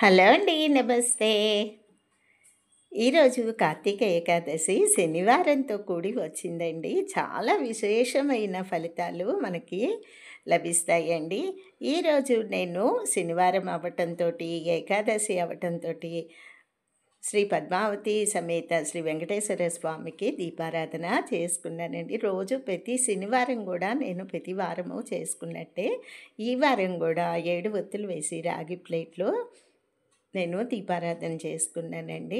Hello అండి. నమస్తే. ఈరోజు కార్తీక ఏకాదశి శనివారంతో కూడి వచ్చిందండి. చాలా విశేషమైన ఫలితాలు మనకి లభిస్తాయండి. ఈరోజు నేను శనివారం అవ్వటంతో, ఏకాదశి అవ్వటంతో శ్రీ పద్మావతి సమేత శ్రీ వెంకటేశ్వర స్వామికి దీపారాధన చేసుకున్నానండి. రోజు ప్రతి శనివారం కూడా నేను ప్రతి వారము చేసుకున్నట్టే ఈ వారం కూడా 7 ఒత్తులు వేసి రాగి ప్లేట్లో నేను దీపారాధన చేసుకున్నానండి.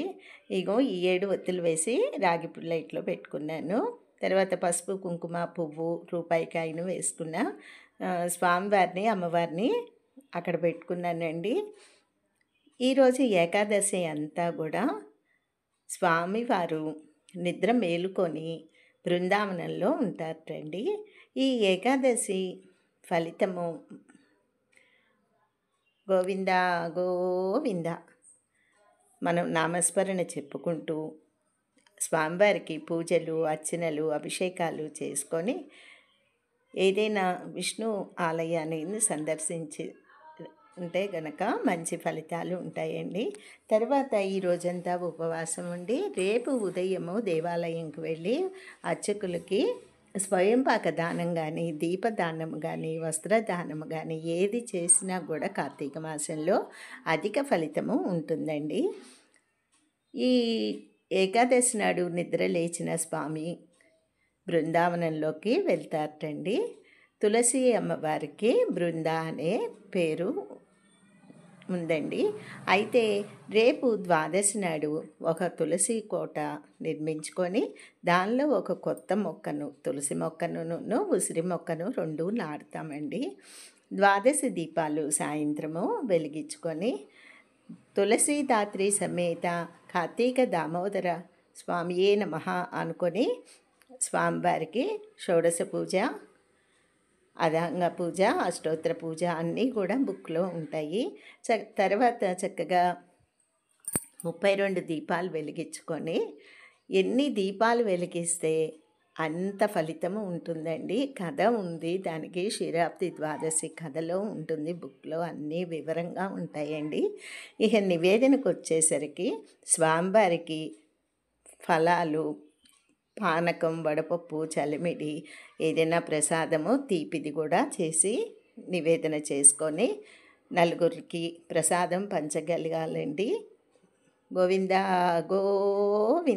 ఇగో ఈ 7 ఒత్తులు వేసి రాగి ప్లేట్లో పెట్టుకున్నాను. తర్వాత పసుపు, కుంకుమ, పువ్వు, రూపాయి కాయను వేసుకున్న స్వామివారిని, అమ్మవారిని అక్కడ పెట్టుకున్నానండి. ఈరోజు ఏకాదశి అంతా కూడా స్వామివారు నిద్ర మేలుకొని బృందావనంలో ఉంటారండి. ఈ ఏకాదశి ఫలితము గోవింద గోవింద మనం నామస్మరణ చెప్పుకుంటూ స్వామివారికి పూజలు, అర్చనలు, అభిషేకాలు చేసుకొని ఏదైనా విష్ణు ఆలయాన్ని సందర్శించి ఉంటే గనక మంచి ఫలితాలు ఉంటాయండి. తర్వాత ఈ రోజంతా ఉపవాసం ఉండి రేపు ఉదయము దేవాలయంకి వెళ్ళి అర్చకులకి స్వయంపాక దానం కానీ, దీపదానం కానీ, వస్త్రదానం కానీ ఏది చేసినా కూడా కార్తీక మాసంలో అధిక ఫలితము ఉంటుందండి. ఈ ఏకాదశి నాడు నిద్ర లేచిన స్వామి బృందావనంలోకి వెళ్తారటండి. తులసి అమ్మవారికి బృంద అనే పేరు ఉందండి. అయితే రేపు ద్వాదశి నాడు ఒక తులసి కోట నిర్మించుకొని దానిలో ఒక కొత్త మొక్కను, తులసి మొక్కను, ఉసిరి మొక్కను 2 నాటుతామండి. ద్వాదశి దీపాలు సాయంత్రము వెలిగించుకొని తులసీదాత్రి సమేత కార్తీక దామోదర స్వామియే నమః అనుకొని స్వామివారికి షోడశ పూజ, అదంగ పూజ, అష్టోత్తర పూజ అన్నీ కూడా బుక్లో ఉంటాయి. తర్వాత చక్కగా 32 దీపాలు వెలిగించుకొని ఎన్ని దీపాలు వెలిగిస్తే అంత ఫలితము ఉంటుందండి. కథ ఉంది దానికి, క్షీరాబ్ది ద్వాదశి కథలో ఉంటుంది, బుక్లో అన్నీ వివరంగా ఉంటాయండి. ఇక నివేదనకు వచ్చేసరికి స్వామివారికి ఫలాలు, పానకం, వడపప్పు, చలిమిడి, ఏదైనా ప్రసాదము తీపిది కూడా చేసి నివేదన చేసుకొని నలుగురికి ప్రసాదం పంచగలగాలండి. గోవింద గోవింద.